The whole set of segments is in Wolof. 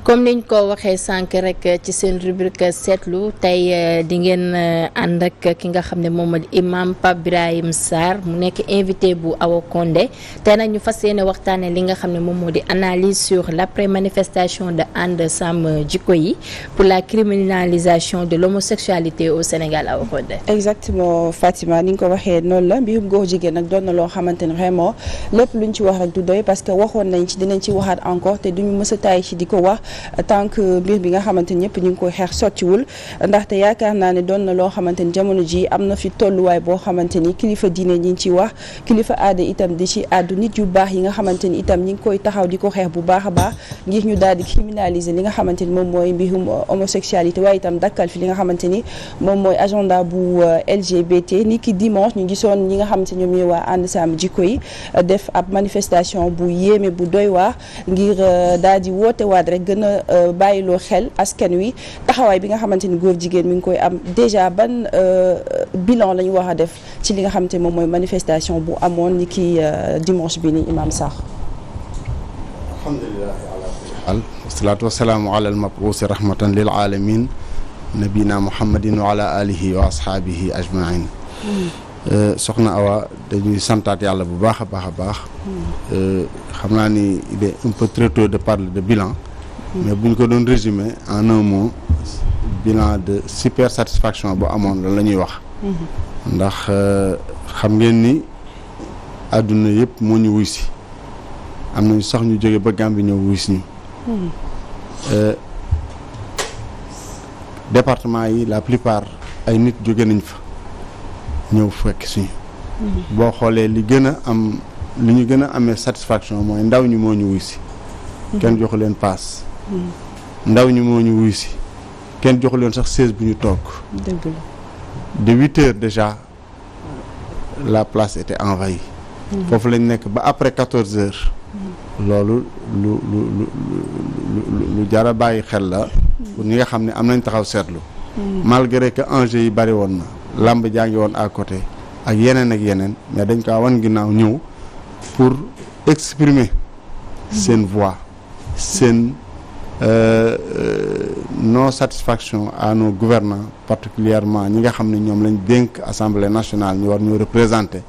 comme niñ ko waxee sànq rek ci seen rubrique seetlu tey di ngeen ànd ak ki nga xam ne moom moo di imam Pape Birahim Sarr mu nekk invité bu Awa Condé tey nag ñu fas yéene waxtaanee li nga xam ne moom moo di analyse sur l'après manifestation de And Sàmm Jikko Yi pour la criminalisation de l'homosexualité au Sénégal. Awa Condé. exactement Fatima ni nga ko waxee noonu la mbirum góor jigéen nag doon na loo xamante ne vraiment lépp luñ ci wax rek du doy parce que waxoon nañ ci dinañ ci waxaat encore te duñu mës a taay ci di ko wax tant que mbir bi nga xamante ni ñëpp ñu ngi koy xeex sottiwul ndaxte yaakaar naa ne doon na loo xamante ni jamono ji am na fi tolluwaay boo xamante ni kilifa diine ñi ngi ci wax kilifa aada itam di ci àddu nit yu baax yi nga xamante ni itam ñi ngi koy taxaw di ko xeex bu baax a baax ngir ñu daal di criminaliser li nga xamante ni moom mooy mbirum homosexualité waaye itam dakkal fi li nga xamante ni moom mooy agenda bu LGBT ni ki dimanche ñu gisoon ñi nga xamante ñoom ñooy waa And Sàmm Jikko Yi def ab manifestation bu yéeme bu doy waar ngir daal di woote waat rek gën a bàyyiloo xel askan wi taxawaay bi nga xamante ni góor jigéen mi ngi koy am déjà ban bilan la ñu war a def ci li nga xamante ni moom mooy manifestation bu amoon ni ki dimanche bi ni Imam Sarr. alhamdulilah ala kulli haal wasalaatu wasalaamu ala al-mab'uusi rahmatan lil alamin nabina muhammadin wa ala alihi wa ashaabihi ajmain soxna Awa dañuy santaat yàlla bu baax a baax a baax xam naa ni il est un peu très tôt de parler de bilan mais bu ñu ko doon résumer en un mot bilan de super satisfaction bu amoon la ñuy wax ndax xam ngeen ni àdduna yëpp moo ñu wuy si am nañu sax ñu jóge ba Gambie ñëw wuy si ñu département yi la plupart ay nit jóge nañ fa ñëw fekk suñu boo xoolee li gën a am li ñu gën a amee satisfaction mooy ndaw ñi moo ñu wuy si kenn joxu leen paas ndaw ñi moo ñu wuy si kenn joxu leen sax 16 bu ñu toog de 8 heures déjà la place était envahie foofu lañ nekk ba après 14 heures loolu lu jara bàyyi xel la pour ñi nga xam ne am nañ taxaw seetlu malgré que enjeu yi bari woon na làmb jaa ngi woon à côté ak yeneen mais dañ ko wan ginnaaw ñëw pour exprimer seen voix seen non satisfaction à nos gouvernants particulièrement ñi nga xam ne ñoom lañ dénk assemblée nationale ñu war ñu représenter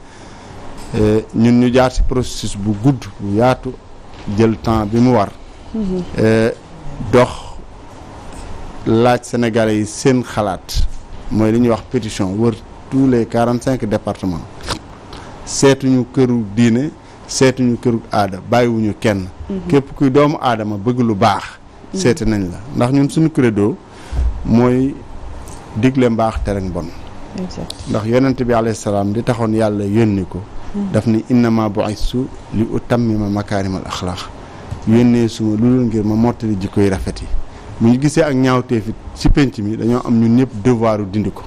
ñun ñu jaar ci processus bu gudd bu yaatu jël temps bi mu war dox laaj sénégalais yi seen xalaat mooy li ñuy wax pétition wër tous les 45 départements seetuñu këru diine seetuñu këru aada bàyyiwuñu kenn képp kuy doomu aadama bëgg lu baax seeti nañ la ndax ñun suñu credo mooy digle mbaax tere mbon ndax yonent bi alayhi salaam di taxoon yàlla yónni ko daf ni innama bu'istu li utammima makaarimal axlaaq yónnee suma lu dul ngir ma mottali jikko yi rafet yi bu ñu gisee ak ñaawteef it ci penc mi dañoo am ñun ñëpp devoiru dindi ko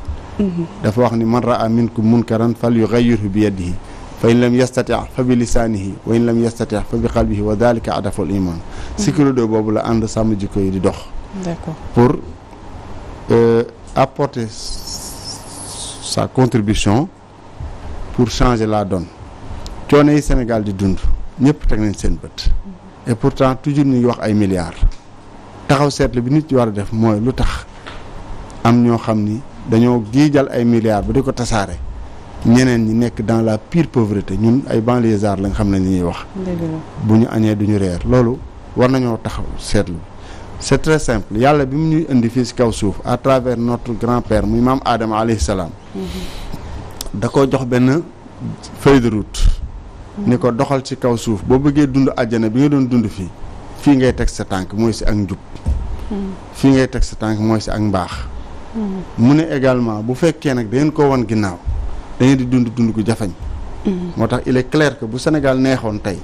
dafa wax ni man ra'a minkum munkaran fal yughayyirhu bi yadihi fa in lam yastati' fa bi lisaanihi wa in lam yastati' fa bi qalbihi wa dhalika adaful iman sécurité boobu la ànd sàmm jikko yi di dox d'accord pour apporter sa contribution pour changer la donne coono yi Sénégal di dund ñëpp teg nañ seen bët et pourtant toujours ñu ngi wax ay milliards taxaw seetlu bi nit ñi war a def mooy lu tax am ñoo xam ni dañoo giijal ay milliards ba di ko tasaare ñeneen ñi nekk dans la pire pauvreté ñun ay banlieusards lañ xam ne li ñuy wax bu ñu añee duñu reer loolu war nañoo taxaw seetlu c'est très simple yàlla bi mu ñuy indi fii ci kaw suuf à travers notre grand-père muy maam Adama alayhi salaam da ko jox benn feuille de route ni ko doxal ci kaw suuf boo bëggee dund àjjana bi nga doon dund fii ngay teg sa tànk mooy ci ak njub fii ngay teg sa tànk mooy ci ak mbaax mu ne également bu fekkee nag dangeen ko wan ginnaaw da ngeen di dund gu jafañ moo tax il est clair que bu Sénégal neexoon tey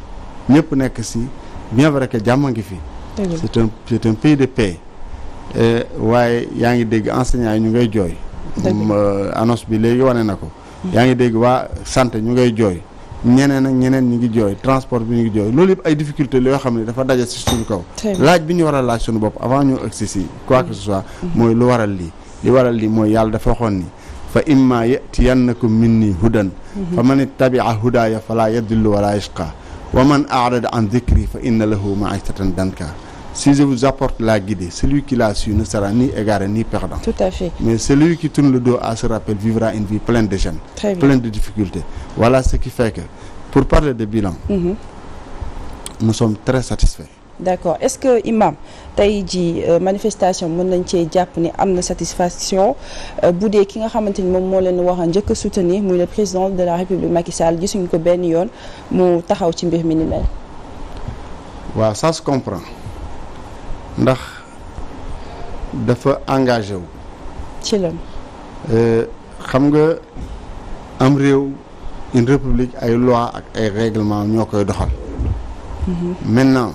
ñëpp nekk ci bien vrai que jàmm ngi fi c'est un pays de paix waaye yaa ngi dégg enseignants yi ñu ngay jooy annonce bi léegi wane na ko yaa ngi dégg waa santé ñu ngay jooy ñeneen ak ñeneen ñu ngi jooy transport bi ñu ngi jooy loolu yëpp ay difficultés la yoo xam ne dafa daje ci suñu kaw laaj bi ñu war a laaj suñu bopp avant ñu agsi ci quoi que ce soit mooy lu waral lii li waral lii mooy yàlla dafa waxoon ni fa imma yatiyannakum minni hudan fa man ittabi'a hudaaya fala yadillu wala yashqa wa man a'rada an dhikri fa inna lahu ma'ishatan danka si je vous apporte la guidée, celui qui l'a su ne sera ni égaré ni perdant. Tout à fait. Mais celui qui tourne le dos à ce rappel vivra une vie pleine de gêne, pleine de difficultés. Voilà ce qui fait que, pour parler de bilan, nous sommes très satisfaits. D'accord. Est-ce que imam tey ji manifestation mën nañ cee jàpp ni am na satisfaction bu dee ki nga xamante ni moom moo leen wax a njëkk a soutenir muy le président de la République Macky Sall gisuñu ko benn yoon mu taxaw ci mbir mi ni mel. waaw ça se comprend ndax dafa engagé wu. ci lan. xam nga am réew une république ay loi ak ay règlement ñoo koy doxal. maintenant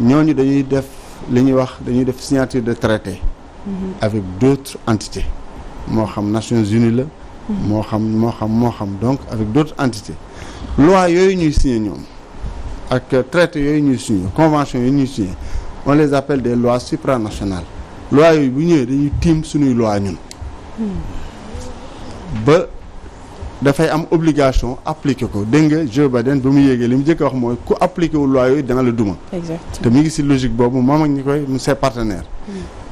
ñooñu dañuy def li ñuy wax dañuy def signature de traité avec d'autres entités moo xam Nations Unies la moo xam donc avec d'autres entités loi yooyu ñuy signé ñoom ak traité yooyu ñuy signé convention yooyu ñuy signé on les appelle des lois supranationales loi yooyu bu ñëwee dañuy tiim suñuy loi ñun ba dafay am obligation appliquer ko dégg nga Joe Biden ba mu yéegee li mu njëkk a wax mooy ku appliquer wu loi yooyu dana la duma. Exactement. Te mi ngi ci logique boobu moom ak ñi koy ses partenaires.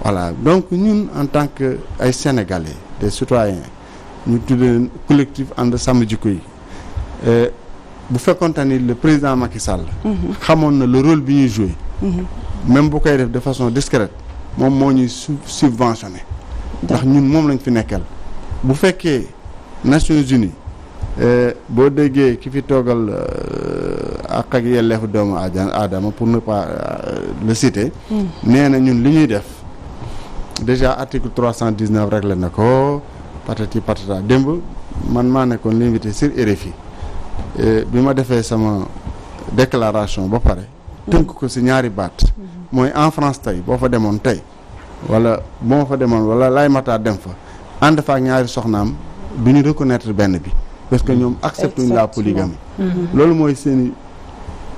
Voilà donc ñun en tant que ay sénégalais des citoyens ñu tuddee collectif ànd sàmm jikko yi bu fekkoon ni le président Macky Sall. xamoon na le rôle bi ñuy jouer. même bu koy def de façon discrète moom moo ñuy subventionné. ndax ñun moom lañ fi nekkal bu fekkee Nations Unies. boo déggee ki fi toogal ak yelleefu doomu aadama pour ne pas le citer. nee na ñun li ñuy def déjà article 319 réglé na ko patati patata démb man maa nekkoon l'invité sur RFI bi ma defee sama déclaration ba pare. tënk ko ci ñaari baat. mooy en France tey boo fa demoon tey wala boo ma fa demoon wala lay mataa dem fa ànd fa ak ñaari soxnaam du ñu reconnaître benn bi. parce que ñoom acceptent la polygamie. loolu mooy seeni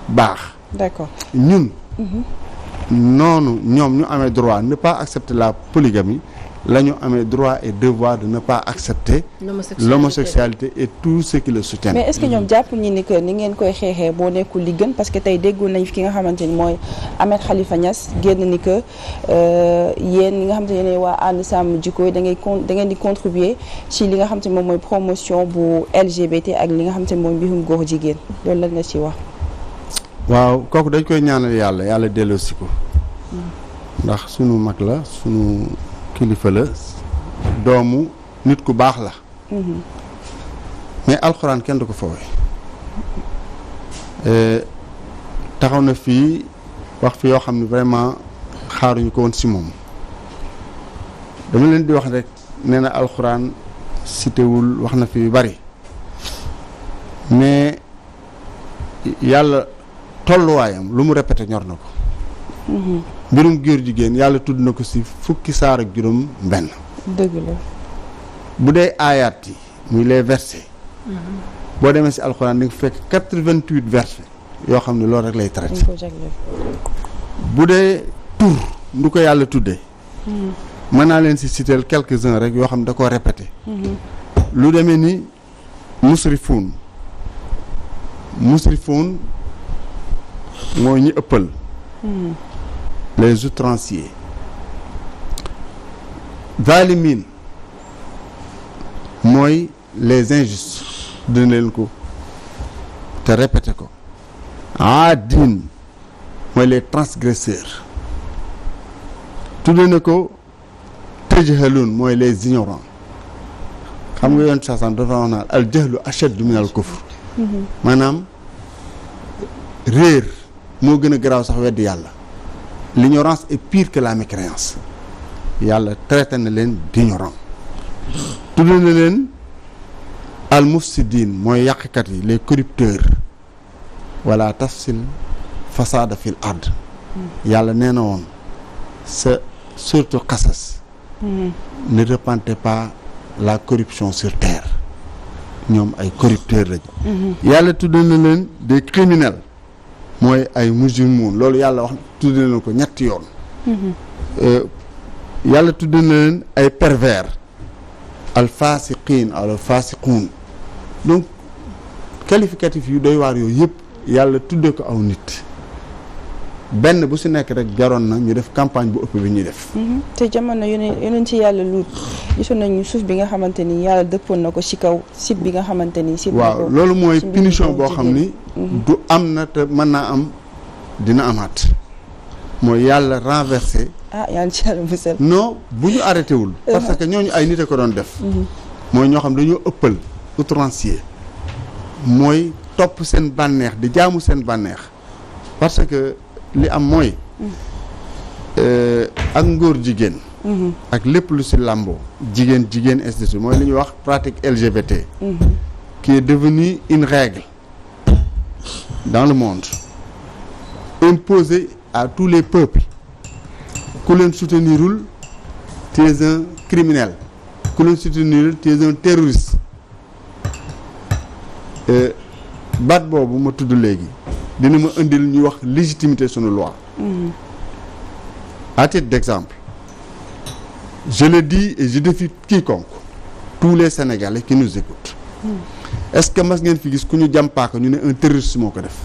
baax. D'accord. ñun. noonu ñoom ñu amee droit ne pas accepter la polygamie la ñu amee droit et devoir de ne pas accepter. l'homosexualité et tout ce qui le soutient. mais est-ce que ñoom jàpp ñi ni que ni ngeen koy xeexee boo nekkul li gën parce que tey déggoon nañ fi ki nga xamante ni mooy Ahmed Khalifa Niass génn ni que yéen ñi nga xamante ne waa ànd sàmm jikko yi da ngeen di contribuer ci li nga xamante ni moom mooy promotion bu LGBT ak li nga xamante ni mooy mbirum góor jigéen loolu lan nga ci wax. waaw kooku dañ koy ñaanal yàlla delloosi ko. ndax sunu mag la sunu kilifa la doomu nit ku baax la. mais alxuraan kenn du ko foowee. taxaw na fii wax fi yoo xam ne vraiment xaaruñu ko woon si moom dama leen di wax rek nee na alxuraan citewul wax na fi yu bari mais yàlla tolluwaayam lu mu répété ñor na ko. mbirum góor jigéen yàlla tudd na ko ci fukki saar ak juróom benn. dëgg la. bu dee aayaat yi muy les versets. boo demee ci alxuraan di nga fekk 88 versets yoo xam ne loolu rek lay traité. bu dee tur ndu ko yàlla tuddee. mën naa leen ci citer quelques-uns rek yoo xam ne da koo répété. lu demee ni musrifuun mooy ñi ëppal. les outranciers. zalimin mooy les injustes dina leen ko te répété ko. aadin mooy les transgresseurs. tudde na ko tajhalun mooy les ignorants. xam nga yoon saasan dafa wax naan al jahlu ashaddu min al kufr. maanaam réer moo gën a garaaw sax weddi yàlla. l'ignorance est pire que la mécréance. yàlla traité na leen d'ignorant. tudd na leen al mufsidin mooy yàqkat yi les corrupteurs. wala tafsil fasada fil ard. yàlla nee na woon sa surtout xasas. ne repentez pas la corruption sur terre. ñoom ay corrupteurs lañu. yàlla tudd na leen des criminels. mooy ay musulman loolu yàlla wax tudd na ko ñetti yoon. yàlla tudd na leen ay pervers. al fasiqin al fasiqun donc qualificatif yu doy waar yooyu yëpp yàlla tudde ko aw nit benn bu si nekk rek jaroon na ñu def campagne bu ëpp bi ñuy def. te jamono yeneen ci yàlla lu gisoon nañu suuf bi nga xamante ni yàlla dëppoon na ko ci kaw site bi nga xamante ni. site waaw loolu mooy punition boo xam ni. du am na te mën naa am dina amaat. mooy yàlla renversé. yàlla ci yàlla musal. non bu ñu arrêté wul. parce que ñooñu ay nit a ko doon def. mooy ñoo xam dañoo ëppal outrancier. mooy topp seen bànneex di jaamu seen bànneex. parce que li am mooy. ak ngóor jigéen. ak lépp lu ci làmboo. jigéen institut mooy li ñuy wax pratique LGBT. qui est devenue une règle dans le monde. imposée à tous les peuples. ku leen soutenirul tu es un criminel. ku leen soutenirul tu es un terroriste. baat boobu ma tudd léegi dina ma indil ñuy wax légitimité sunu loi. À titre d'exemple, je le dis et je défie quiconque, tous les Sénégalais qui nous écoutent. Est-ce que mas ngeen fi gis ku ñu jàmpaaka ñu ne un terroriste moo ko def?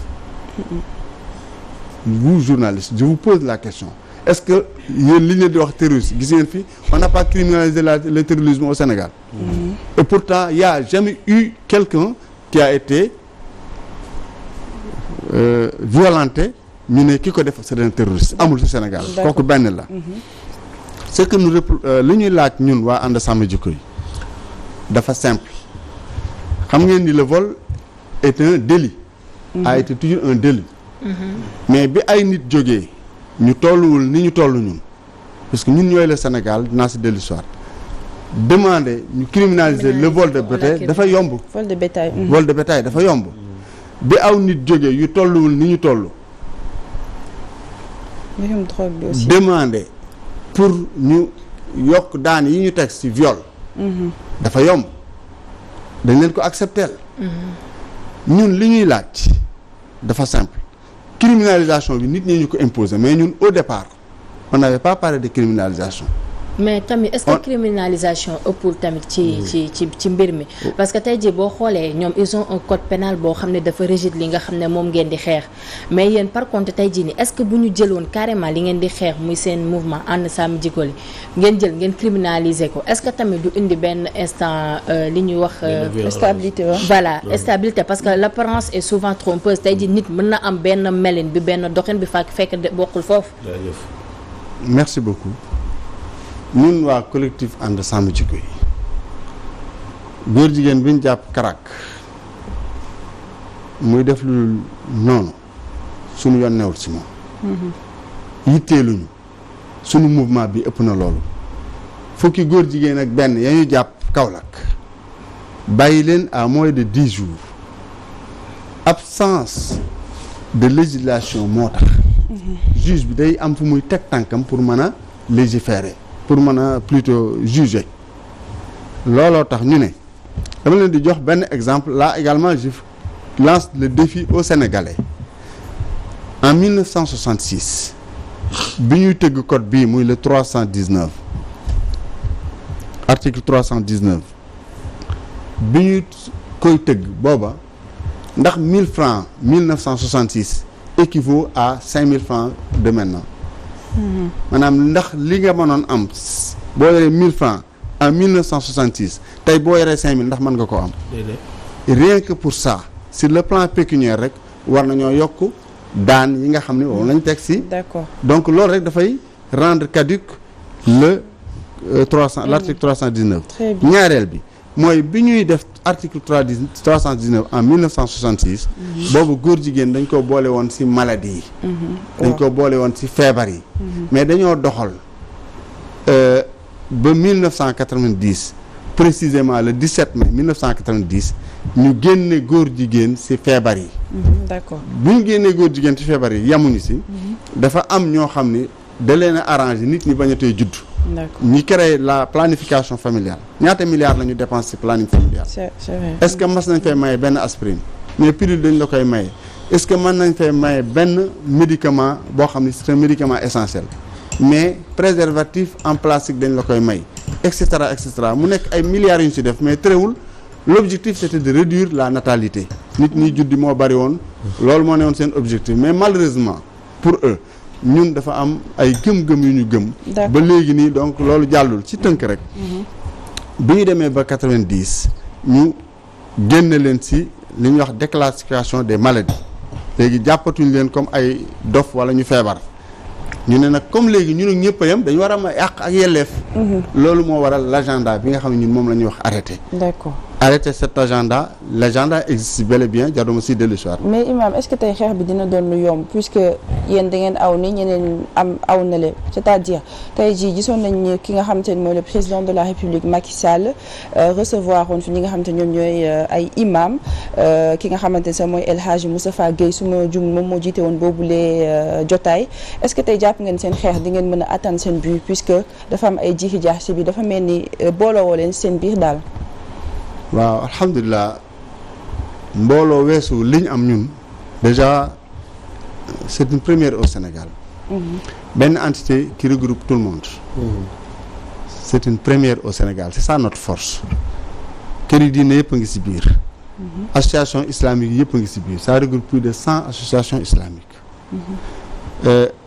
Vous journalistes, je vous pose la question. Est-ce que yéen li ñu di wax terroriste gis ngeen fi on n'a pas criminalisé le terrorisme au Sénégal. Et pourtant il y a jamais eu quelqu'un qui a été violenté ñu ne ki ko def c'est un terroriste amul ci Sénégal. kooku benn la. ce que nous li ñuy laaj ñun waa ànd sàmm jikko yi dafa simple xam ngeen ni le vol est un délit. a été toujours un délit. mais bi ay nit jógee ñu tolluwul ni ñu toll ñun parce que ñun ñooy le Sénégal dinaa si dellu soir demander ñu criminaliser le vol de bétail dafa yomb. vol de bétail. vol de bétail dafa yomb. bi aw nit jógee yu tolluwul ni ñu toll. demander pour ñu yokk daan yi ñu teg ci viol. dafa yomb dañ leen ko accepter. ñun li ñuy laaj dafa simple criminalisation bi nit ñi ñu ko imposer mais ñun au départ on n'avait pas parlé de criminalisation. mais tamit est-ce que criminalisation ëppul tamit ci mbir mi parce que tey jii boo xoolee ñoom ils ont un code pénal boo xam ne dafa rigide li nga xam ne moom ngeen di xeex mais yéen par contre tey jii nii est-ce que bu ñu jëloon carrément li ngeen di xeex muy seen mouvement ànd sàmm jikko li ngeen criminaliser ko est-ce que tamit du indi benn instant li ñuy wax stabilité voilà stabilité parce que l'apparence est souvent trompeuse tey jii nit mën na am benn melin bi benn doxin bi fekk bokkul foofu. merci beaucoup. ñun waa collectif ànd sàmm jikko yi góor jigéen bi ñu jàpp karak muy def lu noonu suñu yoon newul si moom yitteeluñu suñu mouvement bi ëpp na loolu fukki góor jigéen ak benn ya ñu jàpp Kaolack bàyyi leen à moins de 10 jours absence de législation moo tax juge bi day am fu muy teg tànkam pour mën a légiférer pour mën a plutôt juger looloo tax ñu ne dama leen di jox benn exemple là également je lance le défi aux Sénégalais en 1966 bi ñuy tëgg code bii muy le 319 article 319 bi ñuy koy tëgg booba ndax 1000 francs 1966 équivaut à 5000 francs de maintenant. maanaam ndax li nga mënoon am boo yoree 1000 francs en 1966 tey boo yoree 5000 ndax mën nga ko am. rien que pour ça sur le plan pécuniaire rek war nañoo yokk daan yi nga xam ne moom lañ teg si. d'accord donc loolu rek dafay rendre caduc le 300 l'article 319. ñaareel bi mooy bi ñuy def article 319 en 1966. boobu góor jigéen dañ ko boole woon ci maladie yi. dañ ko boole woon ci feebar yi. mais dañoo doxal ba 1990 précisément le 17 mai 1990 ñu génne góor jigéen ci feebar yi. d'accord bu ñu génnee góor jigéen ci feebar yi yamuñu ci. dafa am ñoo xam ni da leen a arrangé nit ñi bañ a tey judd. ñi créé la planification familiale ñaata milliards la ñu dépensé ci planning familial. c'est vrai. est-ce que mas nañ fay maye benn aspirine mais pilule dañ la koy maye est-ce que mën nañ fay maye benn médicament boo xam ne c'est un médicament essentiel mais préservatif en plastique dañ la koy may et cetera mu nekk ay milliards yu ñu ci def mais terewul l'objectif c'était de réduire la natalité nit ñi juddi moo bari woon loolu moo ne woon seen objectif mais malheureusement pour eux ñun dafa am ay gëm-gëm yu ñu gëm. ba léegi nii donc loolu jàllul ci tënk rek. bi ñu demee ba 90 ñu génne leen ci li ñuy wax déclassification des maladies léegi jàppatuñ leen comme ay dof wala ñu feebar ñu ne nag comme léegi ñun ak ñëpp a yem dañu war a am ay àq ak yelleef. loolu moo waral l'agenda bi nga xam ne ñun moom la ñuy wax arrêté. d'accord. arrêter cet agenda l'agenda existe bel et bien jaruma si dellu soir. mais imam est-ce que tey xeex bi dina doon lu yomb puisque yéen da ngeen aw ni ñeneen aw na leen c'est-à-dire tey jii gisoon nañ ki nga xamante ne mooy le président de la République Macky Sall recevoir woon fi ñi nga xamante ne ñoom ñooy ay imam ki nga xamante ne sax mooy El Hadji Moustapha Guèye su ma jum moom moo jiite woon boobulee jotaay est-ce que tey jàpp ngeen seen xeex di ngeen mën a atteindre seen but puisque dafa am ay jiixi jaax si bi dafa mel ni booloo leen seen biir daal. waaw alhamdulilah mbooloo weesu li ñu am ñun déjà c'est une première au Sénégal. benn entité qui regroupe tout le monde. c'est une première au Sénégal c'est ça notre force. kër yi diine yëpp a ngi ci biir. association islamique yëpp a ngi ci biir ça regroupe plus de 100 associations islamiques.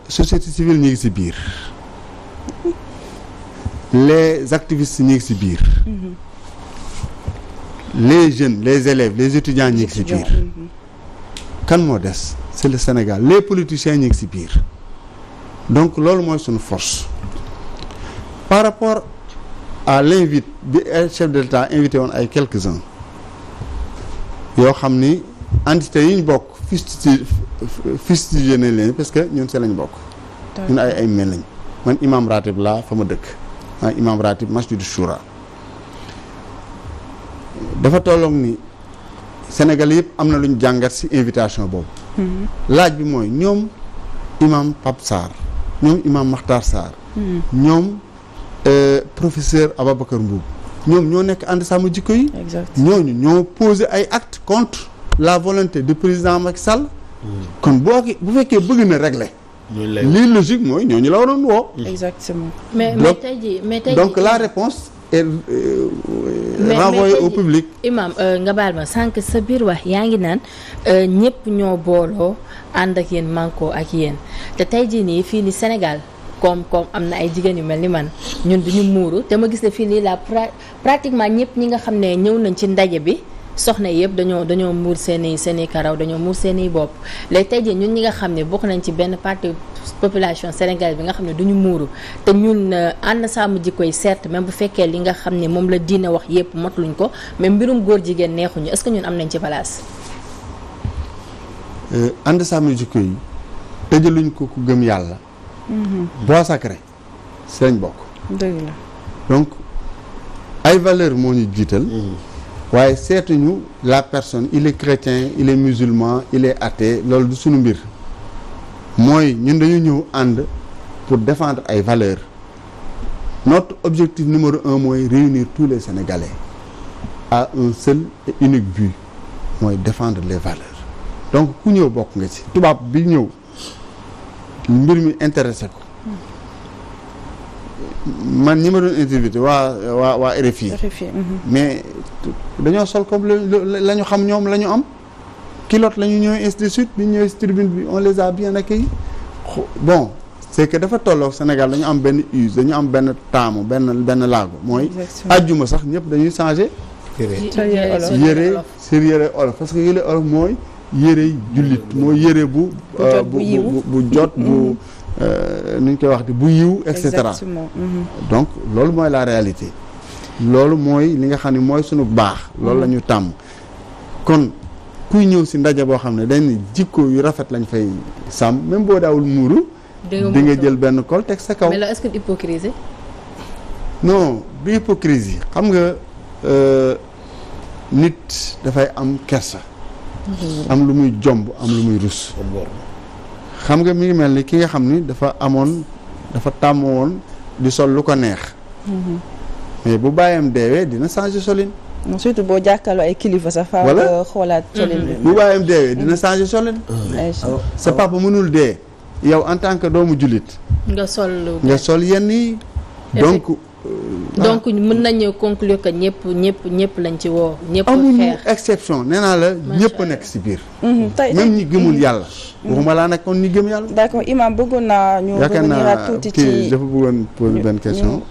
société civile ñi ngi ci biir. les activistes ñi ngi ci biir. les jeunes les élèves les étudiants ñi ngi ci biir. kan moo des c'est le Sénégal les politiciens ñi ngi ci biir donc loolu mooy suñu force par rapport à l'invite bi chef de l'État invité woon ay quelques-uns yoo xam ni entité yi ñu bokk fustigé nañ leen parce que ñun see lañ bokk. ñun ay mel lañ man imam ratib laa fa ma dëkk maa imam ratib masjid Choura dafa tolloog ni Sénégal yëpp am na lu ñu jàngat ci invitation boobu. laaj bi mooy ñoom imam Pape Sarr ñoom imam Makhtar Sarr. ñoom professeur Ababacar Mboub ñoom ñoo nekk ànd sàmm jikko yi. ñooñu ñoo posé ay actes contre la volonté du président Macky Sall. kon bu fekkee bëgg na régler. lii logique mooy ñooñu la waroon woo. exactement. mais tey jii donc la réponse est renvoyée au public. imam nga baal ma sànq sa biir wax yaa ngi naan ñëpp ñoo booloo ànd ak yéen manko ak yéen te tey jii nii fii ni Sénégal comme am na ay jigéen yu mel ni man ñun duñu muuru te ma gis ne fii nii la pratiquement ñëpp ñi nga xam ne ñëw nañ ci ndaje bi soxna yëpp dañoo muur seeni karaw dañoo muur seeni bopp léegi tey jii ñun ñi nga xam ne bokk nañ ci benn partie population sénégalaise bi nga xam ne duñu muuru te ñun ànd sàmm jikko yi certes même bu fekkee li nga xam ne moom la diine wax yëpp motluñ ko mais mbirum góor jigéen neexuñu est-ce que ñun am nañ ci place. ànd sàmm jikko yi tëjaluñ ko ku gëm yàlla. bois sacré si lañ bokk. dëgg la. donc ay valeur moo ñu jiital. waaye seetuñu la personne il est chrétien il est musulman il est athée loolu du suñu mbir mooy ñun dañu ñëw ànd pour défendre ay valeurs notre objectif numéro 1 mooy réunir tous les Sénégalais à un seul et unique but mooy défendre les valeurs donc ku ñëw bokk nga ci tubaab bi ñëw mbir mi intéressé ko man ñi ma doon interviewé waa RFI mais dañoo sol comme la ñu xam ñoom la ñu am kilote la ñu ñëwee ainsi de suite bi ñu ñëwee ci tribune bi on les a bien accueillis bon c'est que dafa tolloog Sénégal dañu am benn use dañu am benn taamu benn laago mooy ajjuma sax ñëpp dañuy changer yére sur yére olof parce que yére olof mooy yére jullit mooy yére bu jot bu nu ñu koy wax di bu yiw et cetera donc loolu mooy la réalité loolu mooy li nga xam ne mooy suñu baax loolu la ñu tàmm kon kuy ñëw ci ndaje boo xam ne dañ jikko yu rafet lañ fay sàmm même boo daawul muuru di nga jël benn col teg sa kaw. mais là est-ce que hypocrisie non du hypocrisie xam nga nit dafay am kersa am lu muy jomb am lu muy rus xam nga mi ngi mel ni ki nga xam ni dafa tàmm woon di sol lu ko neex mais bu bàyyam deewee dina changer solin surtout boo jàkkaarloo ay kilifa sax fa xoolaat solin bi bu bàyyam deewee dina changer solin sa papa mënul dee yow en tant que doomu jullit nga sol yenn yi donc donc mën nañu conclure que ñëpp lañ ci woo. ñëpp amuñu exception nee naa la ñëpp a nekk si biir. même ñi gëmul yàlla. waxuma laa nag kon ñi gëm yàlla. d'accord imam bëggoon naa ñu revenir tuuti ci dafa bëggoon poser benn question.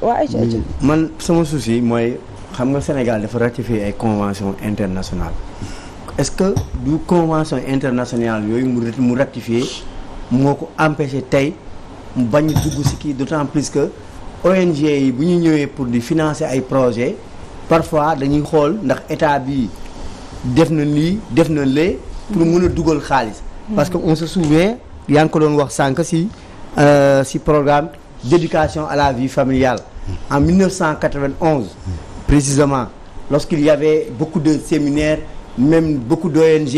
man sama souci mooy xam nga Sénégal dafa ratifier ay convention internationale est-ce que du convention internationale yooyu mu ratifier moo ko empêché tey mu bañ a dugg si kii d'autant plus que ONG yi bu ñu ñëwee pour di financer ay projets parfois dañuy xool ndax état bi def na lii def na lee pour mën a dugal xaalis. parce que on se souvient yaa ngi ko doon wax sànq si programme d'éducation à la vie familiale en 1991 précisément lorsqu'il y avait beaucoup de séminaires même beaucoup d'ONG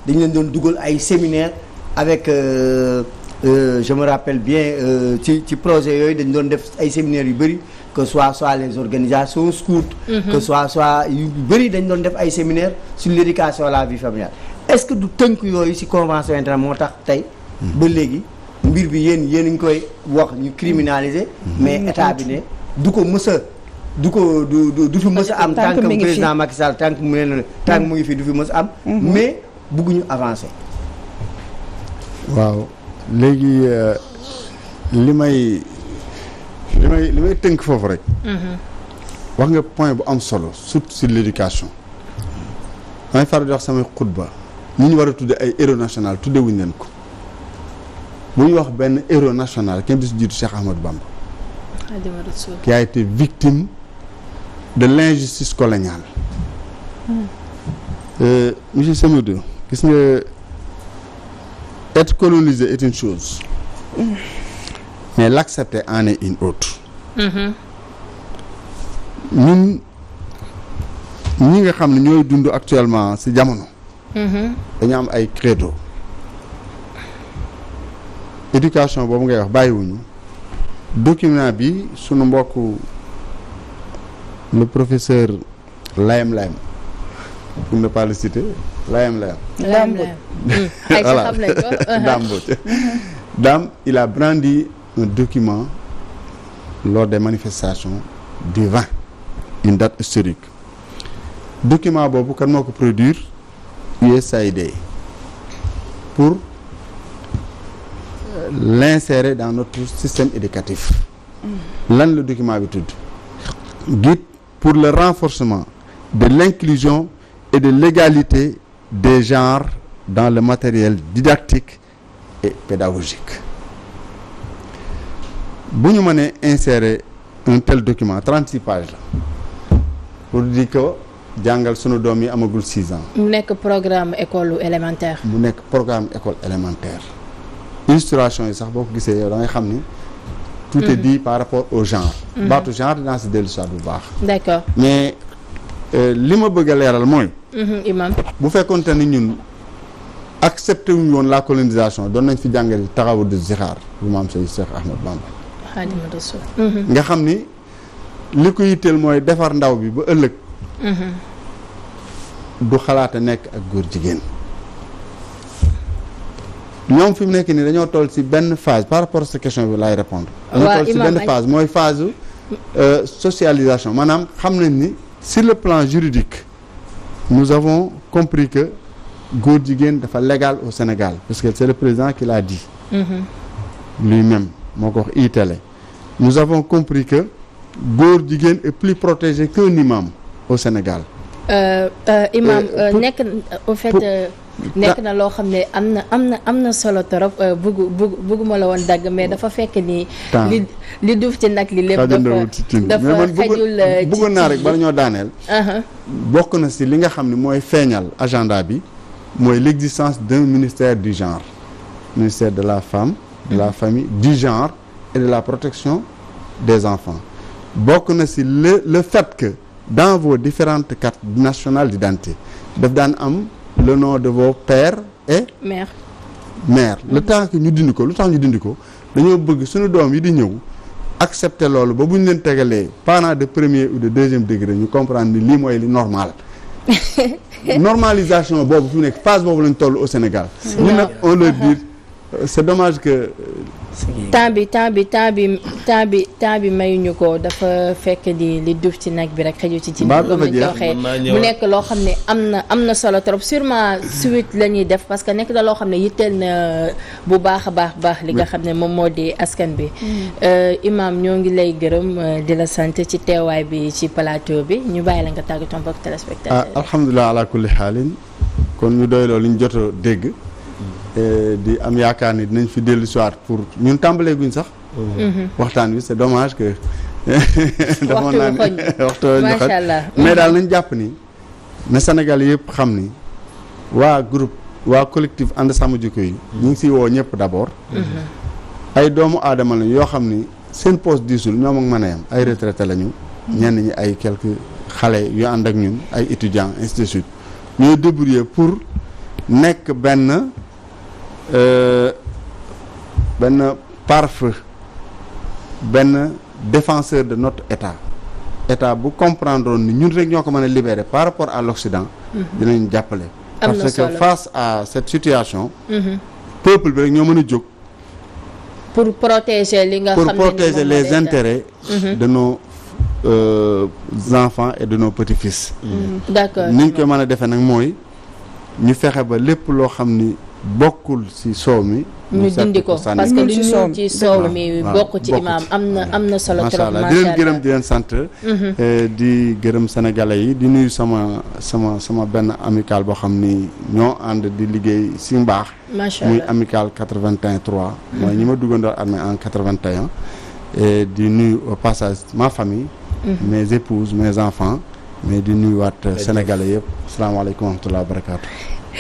dañu leen doon dugal ay séminaires avec je me rappelle bien ci projet yooyu dañu doon def ay séminaires yu bëri que soit les organisations scouts que soit yu bëri dañu doon def ay séminaires sur l'éducation à la vie familiale est-ce que du tënk yooyu ci convention internationale moo tax tey ba léegi mbir bi yéen a ngi koy wax ñu criminaliser mais état bi ne du ko mës a du fi mës a am tant que président Macky Sall tant que mu ngi fi du fi mës a am mais bëgguñu avancer. waaw léegi li may tënk foofu rek. wax nga point bu am solo surtout sur l'éducation. may faral di wax samay xutba ñi ñu war a tudde ay héros national tudde wuñu leen ko bu ñu wax benn héros national kenn du si jiitu Cheikh Ahmadou Bamba. qui a été victime de l'injustice coloniale. Monsieur Semedo gis nga être colonisé est une chose. mais l'accepter en est une autre. ñun ñi nga xam ne ñooy dund actuellement ci jamono. dañu am ay credo. éducation boobu ngay wax bàyyiwuñu document bi sunu mbokk le professeur Layem pour ne pas le citer Layem. Voilà Dame il a brandi un document lors des manifestations du 20 une date historique document boobu kan moo ko produire USAID pour l'insérer dans notre système éducatif lan le document bi tudd guide pour le renforcement de l'inclusion et de l'égalité des genres dans le matériel didactique et pédagogique bu ñu mënee insérer un tel document 36 pages la pour dire que jàngal sunu doom yi amagul 6 ans. mu nekk programme école élémentaire. mu nekk programme école élémentaire illustration yi sax boo ko gisee yow da ngay xam ni. tout est dit par rapport au genre. baatu genre dinaa si dellu soit bu baax. d'accord mais li ma bëgg a leeral mooy. imam bu fekkoonte ni ñun accepté wuñu woon la colonisation doon nañ fi jàngale taxawu de zixaar bu maam say Cheikh Ahmed Bamba. Xaadimu Rasuul. nga xam ni li ko yitteel mooy defar ndaw bi ba ëllëg. du xalaata nekk ak góor jigéen. ñoom fi mu nekk nii dañoo toll ci benn phase par rapport à cette question bi laay répondre. dañoo toll ci benn phase mooy phase socialisation maanaam xam nañ ni sur le plan juridique nous avons compris que góor jigéen dafa légal au Sénégal parce que c'est le président qui l'a dit. lui-même moo ko wax iitale nous avons compris que góor jigéen est plus protégé qu'un imam au Sénégal. imam nekk au fait. nekk na loo xam ne am na solo torop bëgguma la woon dagg mais dafa fekk ni li duuf ci nag li lépp dafa xajul bëggoon naa rek bala ñoo daaneel bokk na si li nga xam ne mooy feeñal agenda bi mooy l'existence d'un ministère du genre ministère de la femme de la famille du genre et de la protection des enfants bokk na si le fait que dans vos différentes cartes nationales d'identité daf daan am le nom de vos pères et mère le temps que ñu dindi ko lu tax ñu dindi ko dañoo bëgg suñu doom yi di ñëw accepter loolu ba bu ñu leen tegalee parents de premier ou de deuxième degré ñu comprendre ni lii mooy li normal normalisation boobu fi mu nekk phase boobu lañ toll au Sénégal ñun nag on leur dit c'est dommage que. temps bi mayuñu ko dafa fekk li duuf ci nag bi rek xëju ci cin comme ni ko waxee mu nekk loo xam ne am na solo trop sûrement suite la ñuy def parce que nekk da loo xam ne yitteel na bu baax a baax li nga xam ne moom moo di askan bi Imam ñoo ngi lay gërëm di la sant ci teewaay bi ci plateau bi ñu bàyyi la nga tàggatoo mbokk téléspectateur alhamdulilah ala kulli xaalin kon ñu doy loolu ñu jot a dégg di am yaakaar ni dinañ fi dellu soir pour ñun tàmbalee guñ sax waxtaan bi c'est dommage que dafa naa ni waxtu ñu xoj mais daal nañ jàpp ni na Sénégal yëpp xam ni waa groupe waa collectif ànd sàmm jikko yi ñu ngi siy woo ñëpp d'abord ay doomu aadama lañu yoo xam ni seen poste diisul ñoom ak mën a yam ay retraité lañu ñenn ñi ay quelques xale yu ànd ak ñun ay étudiants ainsi de suite ñooy débrouiller pour nekk benn pare-feu benn défenseur de notre état bu comprendre ni ñun rek ñoo ko mën a libérer par rapport à l'Occident dinañ jàppale parce que face à cette situation peuple bi rek ñoo mën a jóg pour protéger li nga xam ne pour protéger les intérêts de nos enfants et de nos petits-fils d'accord ni ñu koy mën a defee nag mooy ñu fexe ba lépp loo xam ni bokkul ci soow mi ñu dindi ko parce que lu ñu ci soow mi bokk ci Imam am na solo trop macha allah di leen gërëm di leen sant di gërëm sénégalais yi di nuyu sama benn amical boo xam ni ñoo ànd di liggéey ci mbaax muy amical 81 3 mooy ñi ma duggandoor armée en 81 et di nuyu au passage ma famille mes épouses mes enfants mais di nuyuwaat sénégalais yëpp asalaamaaleykum wa rahmatulah wa barakaatu